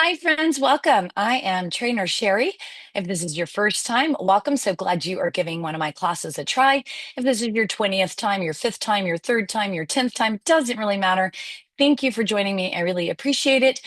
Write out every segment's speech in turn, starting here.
Hi, friends. Welcome. I am trainer Sherry. If this is your first time, welcome. So glad you are giving one of my classes a try. If this is your 20th time, your fifth time, your third time, your 10th time, doesn't really matter. Thank you for joining me. I really appreciate it.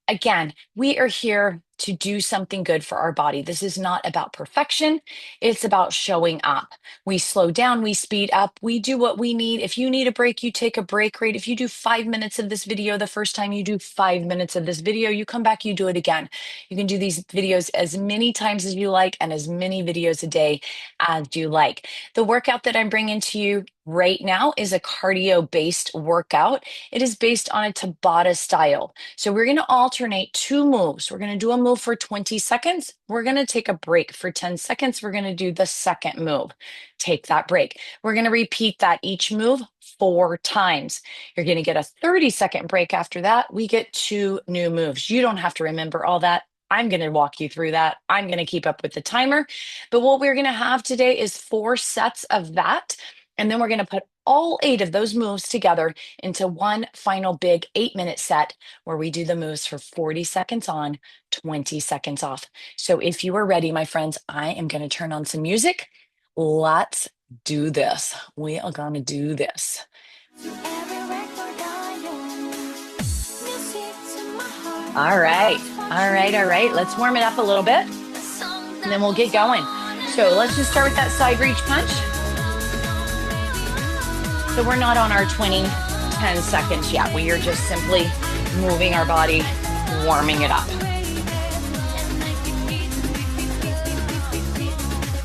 Again, we are here to do something good for our body. This is not about perfection. It's about showing up. We slow down, we speed up, we do what we need. If you need a break, you take a break, right? If you do 5 minutes of this video the first time, you do 5 minutes of this video, you come back, you do it again. You can do these videos as many times as you like and as many videos a day as you like. The workout that I'm bringing to you right now is a cardio-based workout. It is based on a Tabata style. So we're going to alternate two moves. We're going to do a move for 20 seconds. We're going to take a break for 10 seconds. We're going to do the second move. Take that break. We're going to repeat that each move 4 times. You're going to get a 30-second break after that. We get two new moves. You don't have to remember all that. I'm going to walk you through that. I'm going to keep up with the timer. But what we're going to have today is 4 sets of that. And then we're going to put all 8 of those moves together into one final big 8-minute set where we do the moves for 40 seconds on, 20 seconds off. So if you are ready, my friends, I am going to turn on some music. Let's do this. We are going to do this. All right. All right. All right. Let's warm it up a little bit and then we'll get going. So let's just start with that side reach punch. So we're not on our 10 seconds yet. We are just simply moving our body, warming it up.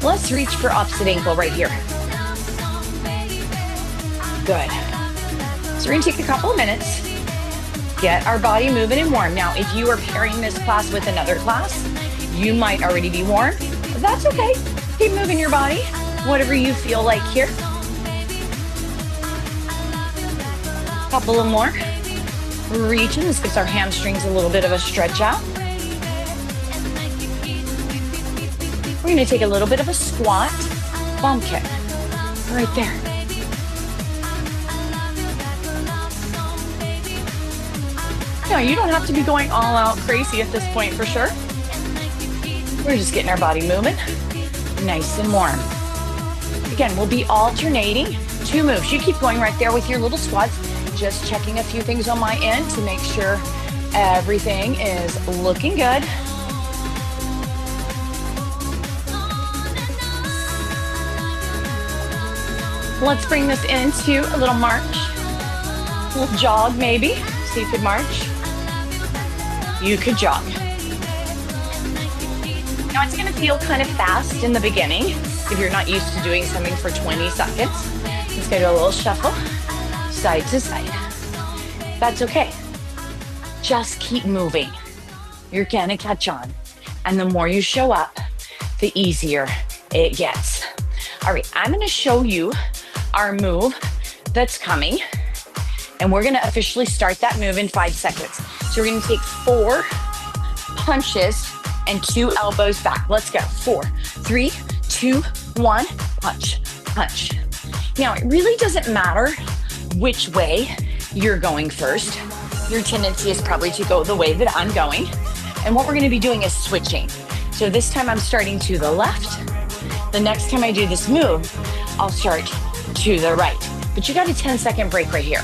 Let's reach for opposite ankle right here. Good. So we're gonna take a couple of minutes, get our body moving and warm. Now, if you are pairing this class with another class, you might already be warm. But that's okay. Keep moving your body, whatever you feel like here. Couple of more. Reaching. This gives our hamstrings a little bit of a stretch out. We're going to take a little bit of a squat, bump kick, right there. No, you don't have to be going all out crazy at this point for sure. We're just getting our body moving, nice and warm. Again, we'll be alternating 2 moves. You keep going right there with your little squats. Just checking a few things on my end to make sure everything is looking good. Let's bring this into a little march, a little jog maybe. So you could march, you could jog. Now it's gonna feel kind of fast in the beginning if you're not used to doing something for 20 seconds. Let's go to a little shuffle. Side to side. That's okay. Just keep moving. You're gonna catch on. And the more you show up, the easier it gets. All right, I'm gonna show you our move that's coming. And we're gonna officially start that move in 5 seconds. So we're gonna take 4 punches and 2 elbows back. Let's go. 4, 3, 2, 1, punch, punch. Now, it really doesn't matter which way you're going first. Your tendency is probably to go the way that I'm going. And what we're going to be doing is switching. So this time I'm starting to the left. The next time I do this move, I'll start to the right. But you got a 10-second break right here.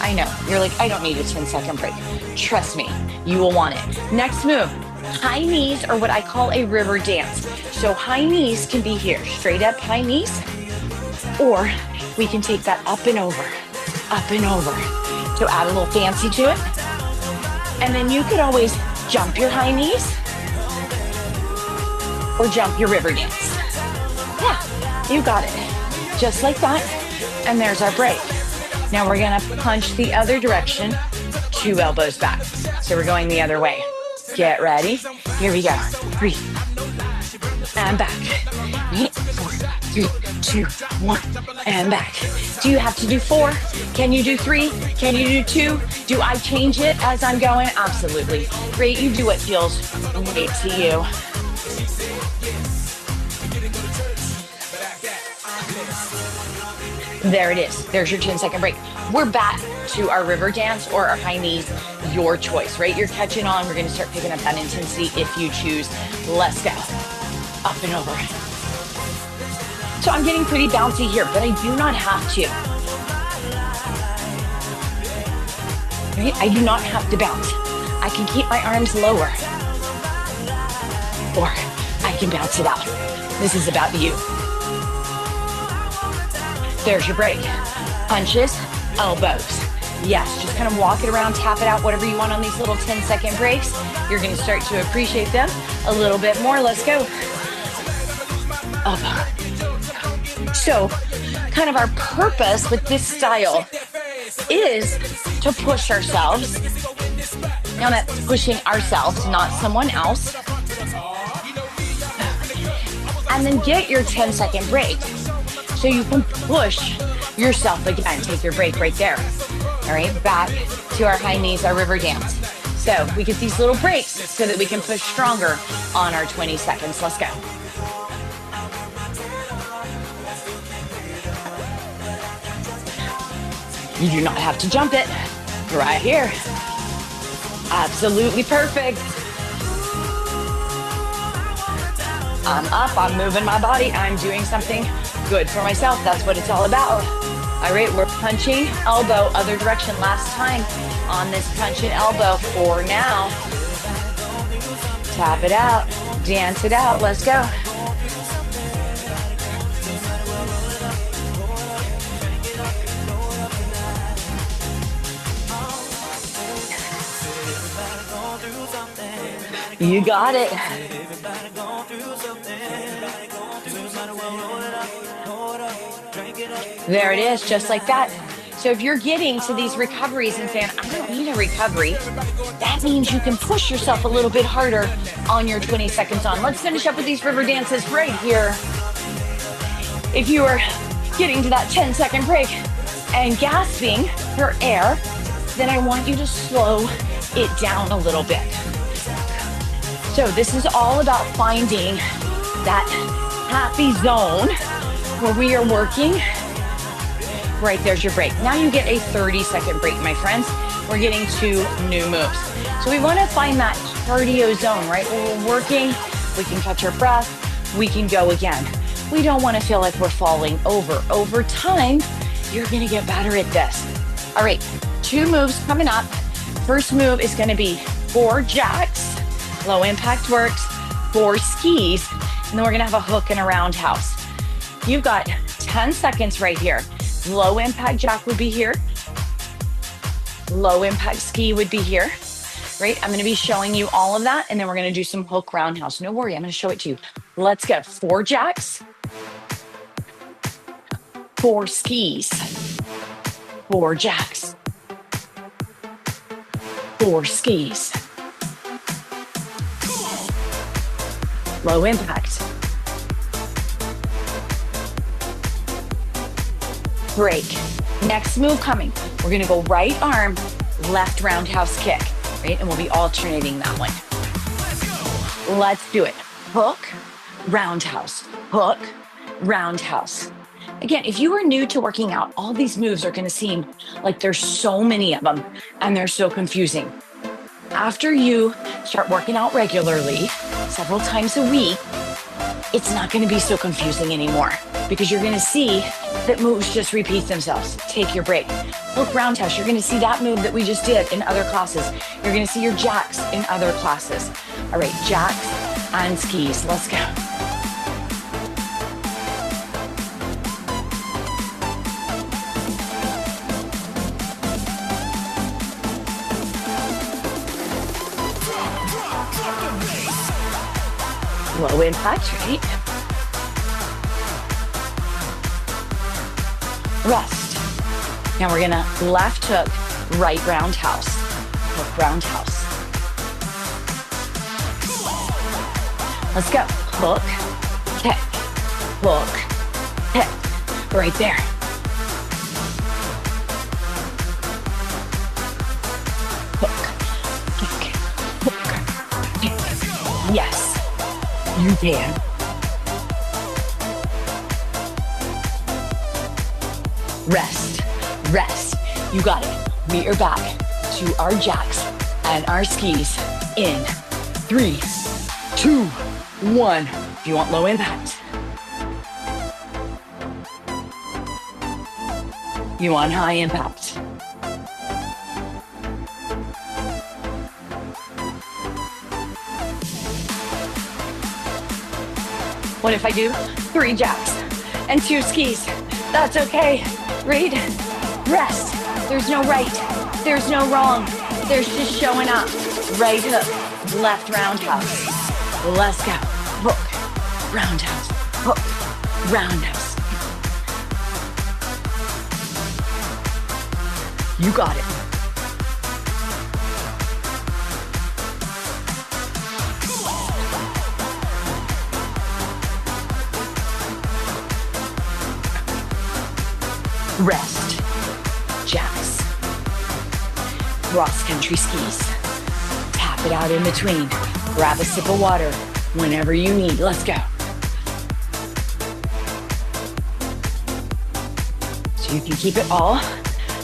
I know, you're like, I don't need a 10-second break. Trust me, you will want it. Next move, high knees are what I call a river dance. So high knees can be here, straight up high knees, or we can take that up and over. Up and over. So add a little fancy to it. And then you could always jump your high knees or jump your river dance. Yeah, you got it. Just like that. And there's our break. Now we're gonna punch the other direction, 2 elbows back. So we're going the other way. Get ready. Here we go. 3 and back. 4, 3, 2, 1, and back. Do you have to do 4? Can you do 3? Can you do 2? Do I change it as I'm going? Absolutely. Great, you do what feels right to you. There it is. There's your 10-second break. We're back to our river dance or our high knees, your choice, right? You're catching on. We're going to start picking up that intensity if you choose. Let's go. Up and over. So I'm getting pretty bouncy here, but I do not have to. Right? I do not have to bounce. I can keep my arms lower, or I can bounce it out. This is about you. There's your break. Punches, elbows. Yes, just kind of walk it around, tap it out, whatever you want on these little 10-second breaks. You're going to start to appreciate them a little bit more. Let's go. Elbow. So kind of our purpose with this style is to push ourselves. Now that's pushing ourselves, not someone else. And then get your 10-second break so you can push yourself again. Take your break right there. All right, back to our high knees, our river dance. So we get these little breaks so that we can push stronger on our 20 seconds. Let's go. You do not have to jump it. Right here. Absolutely perfect. I'm up, I'm moving my body, I'm doing something good for myself. That's what it's all about. All right, we're punching elbow, other direction. Last time on this punch and elbow for now. Tap it out, dance it out, let's go. You got it. There it is, just like that. So if you're getting to these recoveries and saying, I don't need a recovery, that means you can push yourself a little bit harder on your 20 seconds on. Let's finish up with these river dances right here. If you are getting to that 10-second break and gasping for air, then I want you to slow it down a little bit. So this is all about finding that happy zone where we are working. Right, there's your break. Now you get a 30-second break, my friends. We're getting to new moves. So we want to find that cardio zone, right? Where we're working, we can catch our breath, we can go again. We don't want to feel like we're falling over. Over time, you're going to get better at this. All right, 2 moves coming up. First move is going to be 4 jacks. Low impact works, 4 skis, and then we're gonna have a hook and a roundhouse. You've got 10 seconds right here. Low impact jack would be here. Low impact ski would be here, right? I'm gonna be showing you all of that, and then we're gonna do some hook roundhouse. No worry, I'm gonna show it to you. Let's go. 4 jacks, 4 skis, 4 jacks, 4 skis. Low impact. Break. Next move coming. We're gonna go right arm, left roundhouse kick, right? And we'll be alternating that one. Let's do it. Hook, roundhouse, hook, roundhouse. Again, if you are new to working out, all these moves are gonna seem like there's so many of them and they're so confusing. After you start working out regularly, several times a week, it's not going to be so confusing anymore because you're going to see that moves just repeat themselves. Take your break. Hook roundhouse, you're going to see that move that we just did in other classes. You're going to see your jacks in other classes. All right, jacks and skis. Let's go. Low impact, right? Rest. Now we're gonna left hook, right roundhouse. Hook roundhouse. Let's go. Hook, kick, hook, kick. Right there. Hook, kick, hook, kick. Yes. You can. Rest, rest. You got it. We are back to our jacks and our skis in 3, 2, 1. If you want low impact, you want high impact. What if I do 3 jacks and 2 skis? That's okay. Read, rest. There's no right. There's no wrong. There's just showing up. Right hook, left roundhouse. Let's go. Hook, roundhouse, hook, roundhouse. You got it. Rest, jacks, cross-country skis. Tap it out in between. Grab a sip of water whenever you need. Let's go. So you can keep it all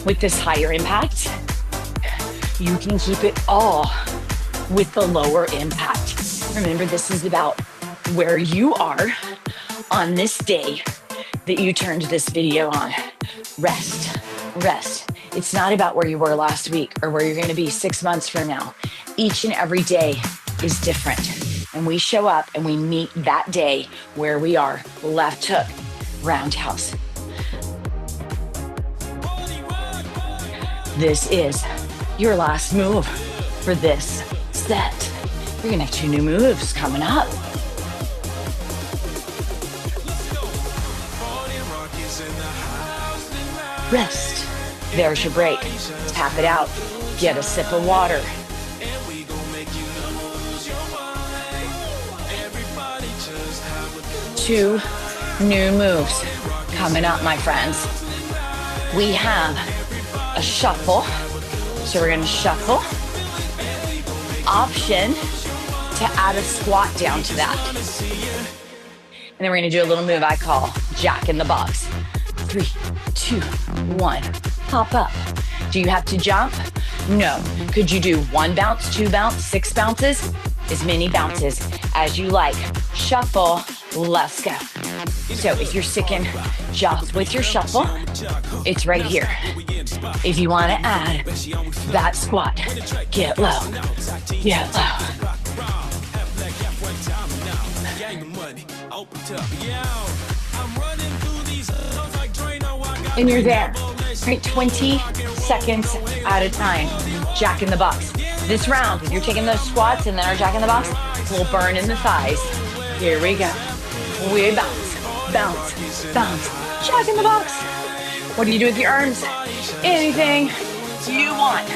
with this higher impact. You can keep it all with the lower impact. Remember, this is about where you are on this day that you turned this video on. Rest, rest. It's not about where you were last week or where you're going to be 6 months from now. Each and every day is different. And we show up and we meet that day where we are. Left hook, roundhouse. This is your last move for this set. We're going to have 2 new moves coming up. Rest. There's your break. Tap it out. Get a sip of water. Two new moves coming up, my friends. We have a shuffle. So we're going to shuffle. Option to add a squat down to that. And then we're going to do a little move I call Jack in the Box. 3, 2, 1. Pop up. Do you have to jump? No. Could you do 1 bounce, 2 bounce, 6 bounces? As many bounces as you like. Shuffle. Let's go. So if you're sticking just with your shuffle, it's right here. If you want to add that squat, get low. Get low. And you're there, right? 20 seconds at a time. Jack in the Box. This round, if you're taking those squats and then our Jack in the Box, we'll burn in the thighs. Here we go. We bounce, bounce, bounce. Jack in the Box. What do you do with your arms? Anything you want.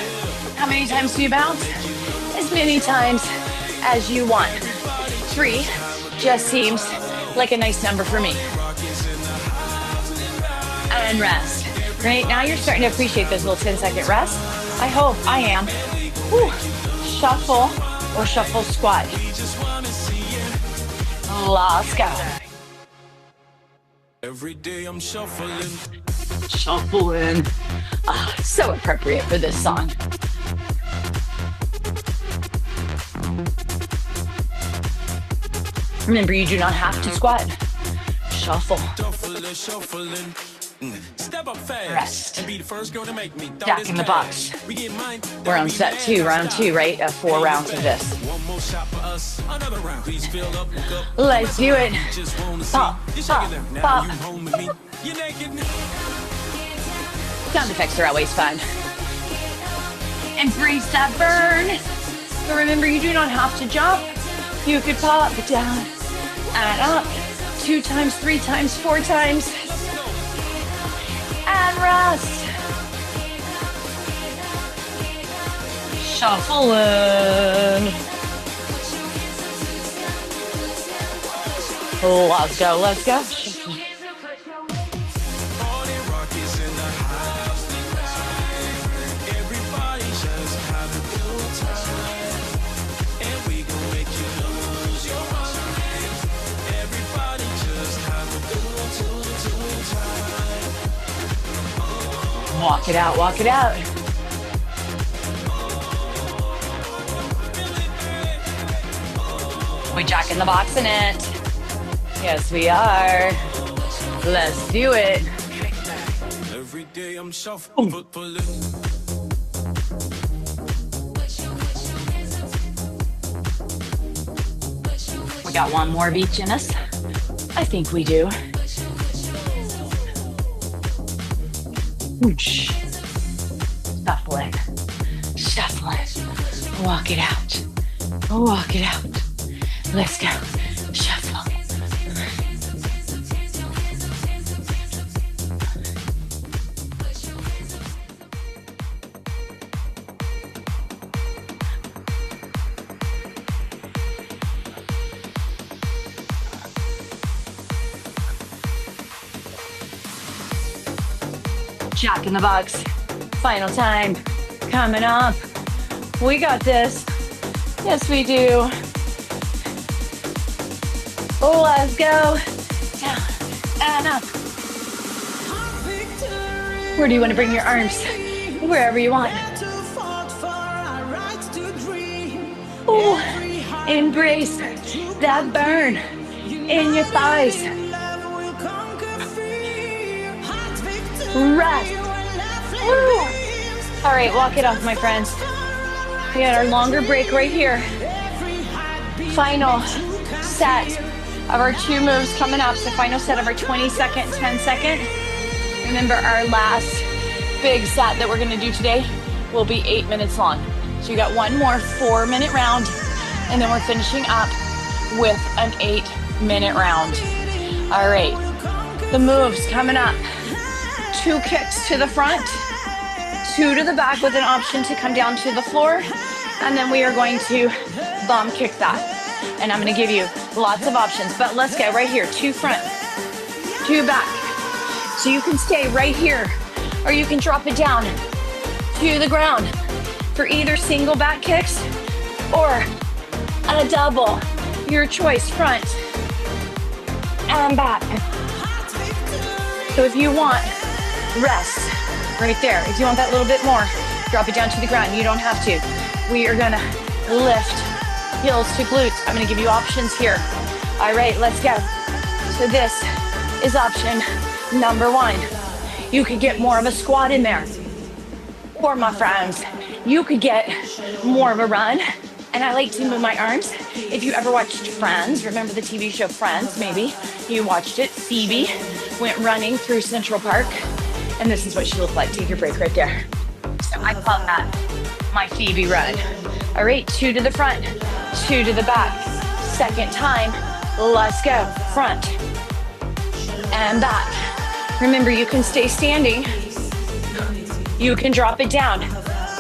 How many times do you bounce? As many times as you want. 3 just seems like a nice number for me. And rest. Right now you're starting to appreciate those little 10-second rests. I hope I am. Whew. Shuffle or shuffle squat. Let's go. Every day I'm shuffling. Shuffling. So appropriate for this song. Remember, you do not have to squat. Shuffle. Shuffling. Step up fast. Rest. And be the first girl to make me Jack in the Box. We're on set 2, round 2, right? 4 rounds of this. One more shot for us. Another round. Please fill up. Let's do it. Pop, pop, pop. Sound effects are always fun. Embrace that burn. But remember, you do not have to jump. You could pop down and up 2 times, 3 times, 4 times. And rest. Shuffling. Let's go, let's go. Walk it out, walk it out. We jack in the box in it. Yes, we are. Let's do it. Every day I'm Boom. shuffling. We got one more of each in us. I think we do. Whoosh. Shuffle it. Shuffle it. Walk it out. Walk it out. Let's go. Shuffle. Jack in the box. Final time. Coming up. We got this. Yes, we do. Let's go. Down and up. Where do you want to bring your arms? Wherever you want. Oh, embrace that burn in your thighs. Rest. Woo. All right, walk it off, my friends. We got our longer break right here. Final set of our 2 moves coming up. So final set of our 20-second, 10-second. Remember, our last big set that we're going to do today will be 8 minutes long. So you got one more 4-minute round, and then we're finishing up with an 8-minute round. All right, the moves coming up. 2 kicks to the front, 2 to the back with an option to come down to the floor. And then we are going to bum kick that. And I'm going to give you lots of options, but let's go right here. 2 front, 2 back. So you can stay right here, or you can drop it down to the ground for either single back kicks or a double. Your choice, front and back. So if you want, rest right there. If you want that little bit more, drop it down to the ground. You don't have to. We are gonna lift heels to glutes. I'm gonna give you options here. All right, let's go. So this is option number 1. You could get more of a squat in there. Or my friends, you could get more of a run. And I like to move my arms. If you ever watched Friends, remember the TV show Friends, maybe you watched it. Phoebe went running through Central Park. And this is what she looked like. Take your break right there. So I call that my Phoebe run. All right, 2 to the front, 2 to the back. Second time, let's go. Front and back. Remember, you can stay standing. You can drop it down.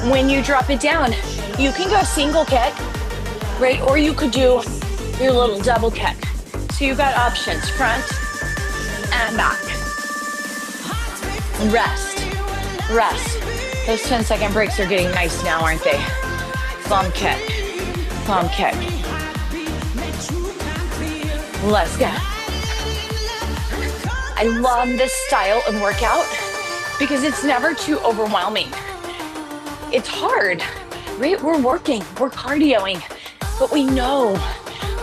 When you drop it down, you can go single kick, right? Or you could do your little double kick. So you've got options, front and back. Rest, rest. Those 10-second breaks are getting nice now, aren't they? Bum kick, bum kick. Let's go. I love this style of workout because it's never too overwhelming. It's hard, right? We're working, we're cardioing, but we know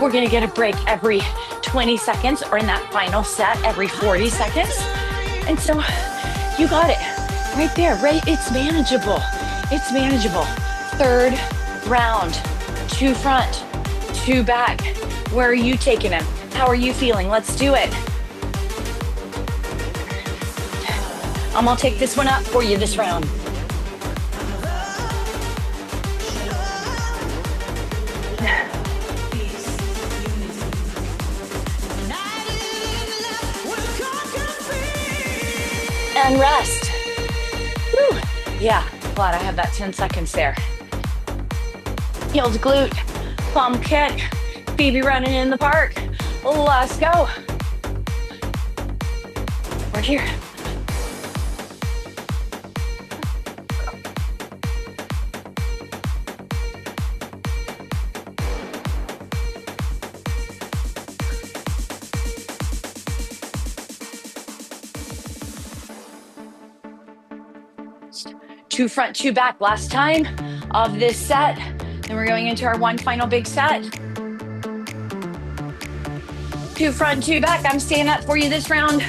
we're gonna get a break every 20 seconds or in that final set every 40 seconds. And so you got it right there, right? It's manageable. It's manageable. 3rd round, 2 front, 2 back. Where are you taking them? How are you feeling? Let's do it. I'm gonna take this one up for you this round. And rest. Woo. Yeah, glad I had that 10 seconds there. Heels glute, bum kick, Phoebe running in the park. Let's go. We're here. Two front, 2 back. Last time of this set. Then we're going into our one final big set. Two front, two back. I'm staying up for you this round,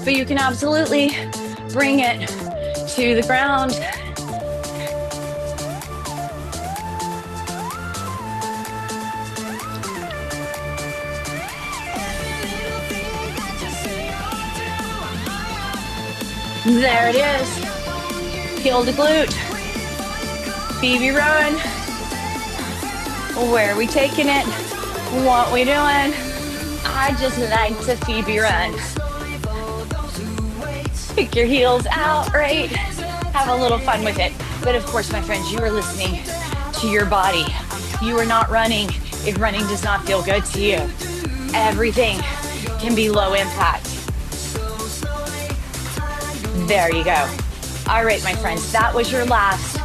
but you can absolutely bring it to the ground. There it is. Heel to glute. Phoebe run. Where are we taking it? What we doing? I just like to Phoebe run. Pick your heels out, right? Have a little fun with it. But of course, my friends, you are listening to your body. You are not running if running does not feel good to you. Everything can be low impact. There you go. All right, my friends, that was your last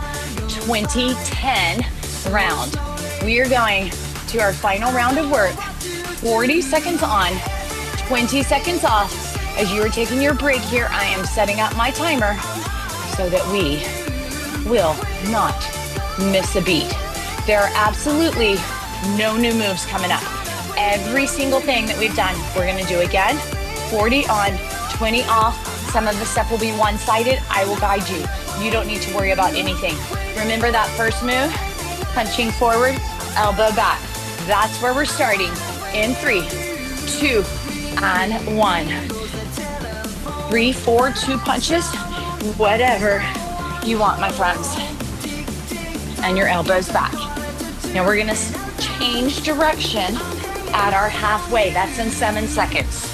2010 round. We are going to our final round of work. 40 seconds on, 20 seconds off. As you are taking your break here, I am setting up my timer so that we will not miss a beat. There are absolutely no new moves coming up. Every single thing that we've done, we're gonna do again. 40 on, 20 off. Some of the stuff will be one-sided. I will guide you. You don't need to worry about anything. Remember that first move? Punching forward, elbow back. That's where we're starting. In 3, 2, and 1. 3, 4, 2 punches. Whatever you want, my friends. And your elbows back. Now we're gonna change direction at our halfway. That's in 7 seconds.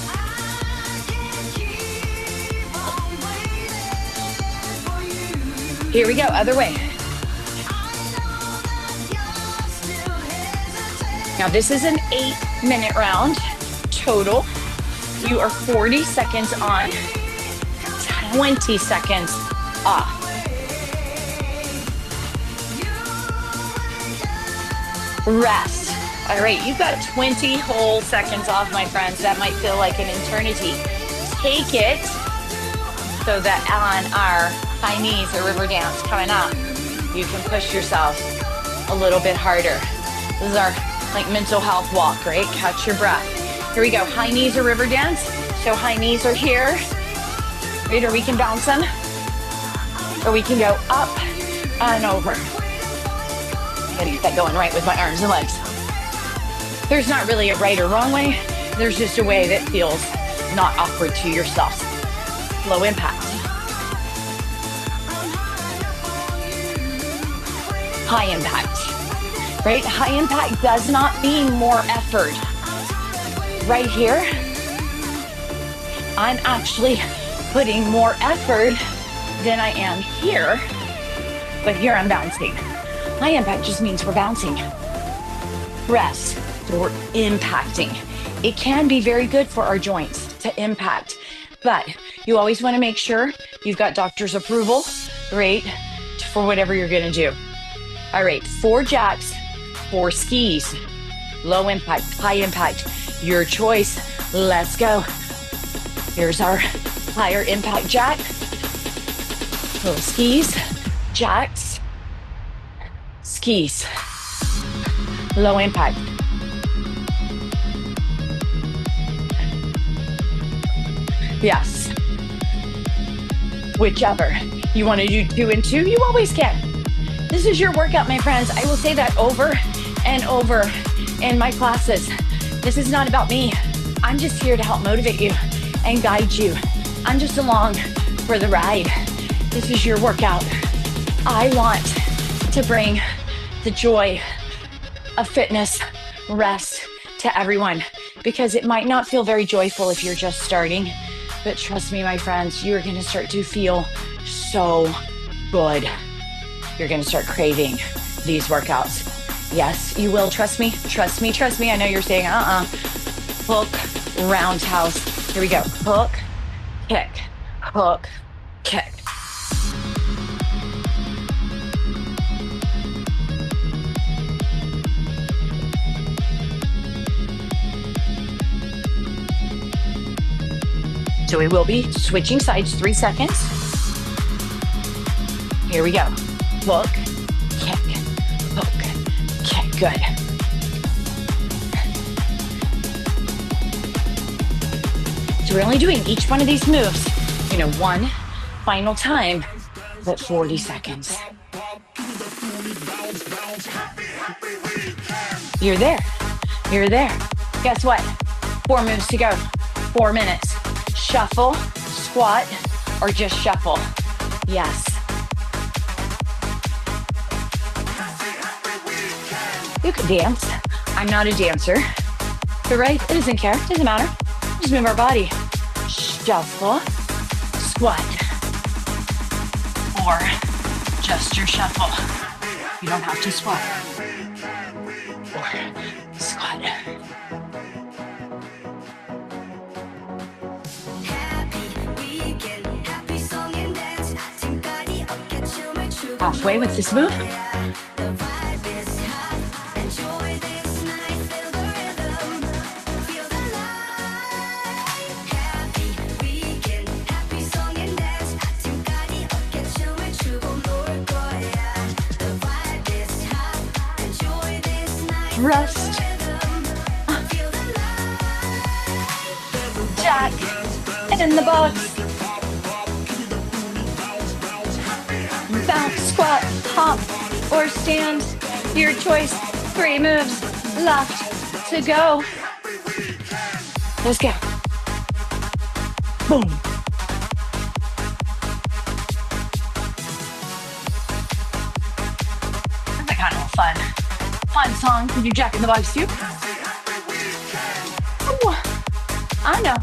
Here we go, other way. Now this is an 8-minute round total. You are 40 seconds on, 20 seconds off. Rest. All right, you've got 20 whole seconds off, my friends. That might feel like an eternity. Take it so that on our high knees or river dance coming up, you can push yourself a little bit harder. This is our like mental health walk, right? Catch your breath. Here we go, high knees or river dance. So high knees are here, right? Or we can bounce them, or we can go up and over. I gotta get that going right with my arms and legs. There's not really a right or wrong way. There's just a way that feels not awkward to yourself. Low impact. High impact, right? High impact does not mean more effort. Right here, I'm actually putting more effort than I am here, but here I'm bouncing. High impact just means we're bouncing. Rest, we're impacting. It can be very good for our joints to impact, but you always want to make sure you've got doctor's approval, right, for whatever you're gonna do. All right, 4 jacks, 4 skis, low impact, high impact, your choice. Let's go. Here's our higher impact jack, little skis, jacks, skis, low impact. Yes, whichever. You want to do 2 and 2, you always can. This is your workout, my friends. I will say that over and over in my classes. This is not about me. I'm just here to help motivate you and guide you. I'm just along for the ride. This is your workout. I want to bring the joy of fitness, rest to everyone, because it might not feel very joyful if you're just starting, but trust me, my friends, you're gonna start to feel so good. You're gonna start craving these workouts. Yes, you will. Trust me, trust me, trust me. I know you're saying, Hook, roundhouse. Here we go. Hook, kick, hook, kick. So we will be switching sides, 3 seconds. Here we go. Hook, kick, hook, kick. Good. So we're only doing each one of these moves, one final time, but 40 seconds. You're there. You're there. Guess what? 4 moves to go. 4 minutes. Shuffle, squat, or just shuffle. Yes. You can dance. I'm not a dancer. But right? It doesn't care. It doesn't matter. Just move our body. Shuffle, squat, or just your shuffle. You don't have to squat or squat. Halfway with this move. Rest. Jack in the box. Bounce, squat, hop, or stand. Your choice. 3 moves left to go. Let's go. Boom. That's kind of fun. Fun song. Can you jack in the box too? Ooh, I know.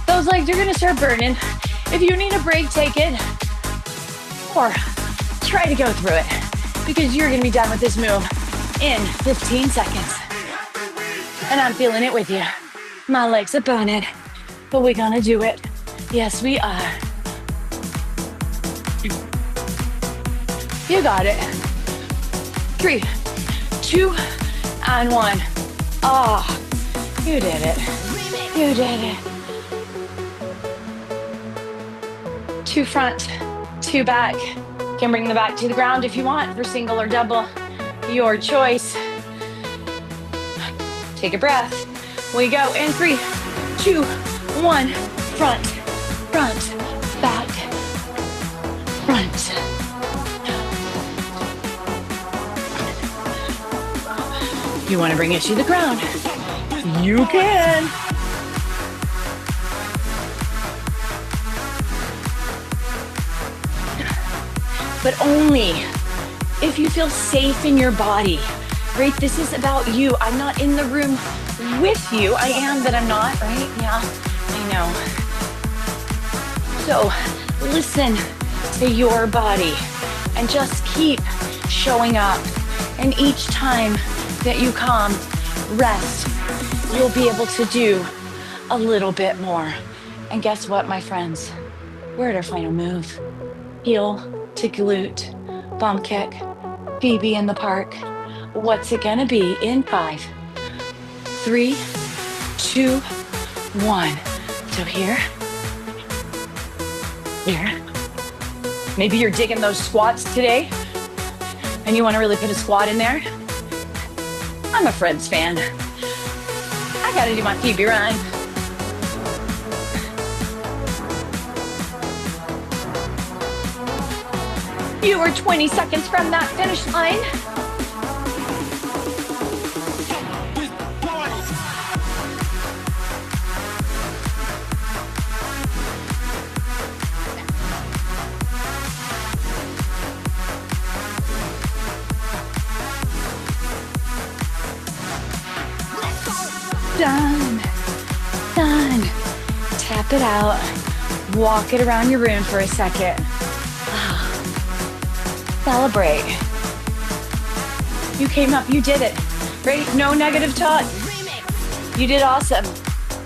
Those legs are gonna start burning. If you need a break, take it. Or try to go through it because you're gonna be done with this move in 15 seconds. And I'm feeling it with you. My legs are burning, but we're gonna do it. Yes, we are. You got it. 3, 2, and 1. Oh, you did it. You did it. 2 front, 2 back. You can bring the back to the ground if you want for single or double. Your choice. Take a breath. We go in 3, 2, 1. Front, front, back, front. You want to bring it to the ground? You can. But only if you feel safe in your body, right? This is about you. I'm not in the room with you. I am, but I'm not, right? Yeah, I know. So listen to your body and just keep showing up. And each time that you come, rest, you'll be able to do a little bit more. And guess what, my friends? We're at our final move. Heel to glute, bump kick, BB in the park. What's it gonna be in 5, 3, 2, 1. So here. Maybe you're digging those squats today and you wanna really put a squat in there. I'm a Friends fan. I gotta do my Phoebe run. You were 20 seconds from that finish line. Done. Done. Tap it out. Walk it around your room for a second. Celebrate. You came up, you did it. Right? No negative talk. You did awesome.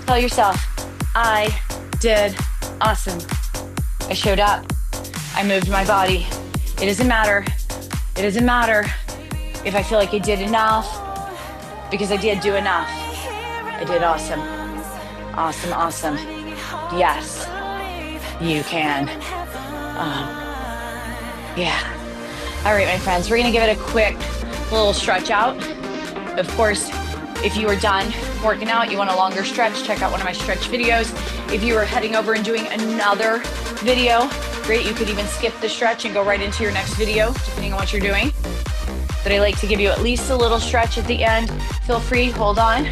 Tell yourself, I did awesome. I showed up. I moved my body. It doesn't matter. It doesn't matter if I feel like I did enough, because I did do enough. I did awesome. Awesome, awesome. Yes, you can. Yeah. All right, my friends, we're gonna give it a quick little stretch out. Of course, if you are done working out, you want a longer stretch, check out one of my stretch videos. If you are heading over and doing another video, great. You could even skip the stretch and go right into your next video, depending on what you're doing. But I like to give you at least a little stretch at the end. Feel free, hold on,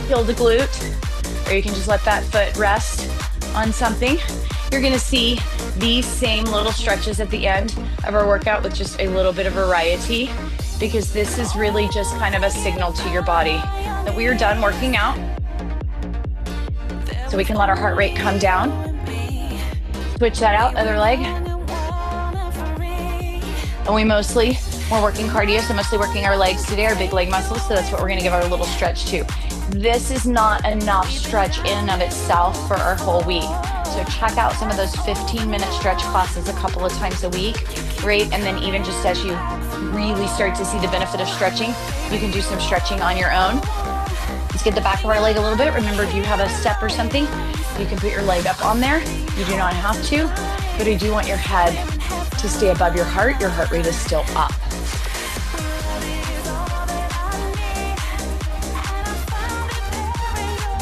feel the glute, or you can just let that foot rest on something. You're gonna see these same little stretches at the end of our workout with just a little bit of variety, because this is really just kind of a signal to your body that we are done working out. So we can let our heart rate come down. Switch that out, other leg. And we're working cardio, so mostly working our legs today, our big leg muscles, so that's what we're gonna give our little stretch to. This is not enough stretch in and of itself for our whole week. So check out some of those 15-minute stretch classes a couple of times a week, right? And then even just as you really start to see the benefit of stretching, you can do some stretching on your own. Let's get the back of our leg a little bit. Remember, if you have a step or something, you can put your leg up on there. You do not have to, but I do want your head to stay above your heart. Your heart rate is still up.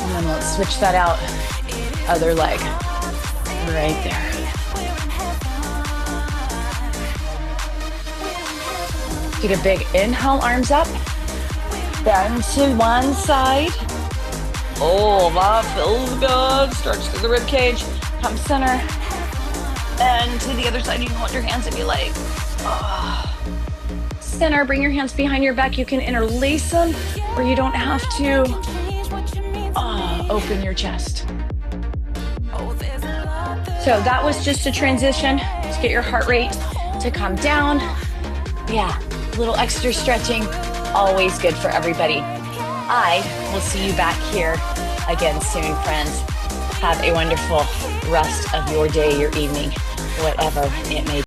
And then let's switch that out. Other leg. Right there. Take a big inhale, arms up. Bend to one side. Oh, that feels good. Stretch through the rib cage. Come center. And to the other side, you can hold your hands and be like, oh. Center, bring your hands behind your back. You can interlace them, or you don't have to. Oh, open your chest. So that was just a transition to get your heart rate to come down. Yeah, a little extra stretching, always good for everybody. I will see you back here again soon, friends. Have a wonderful rest of your day, your evening, whatever it may be.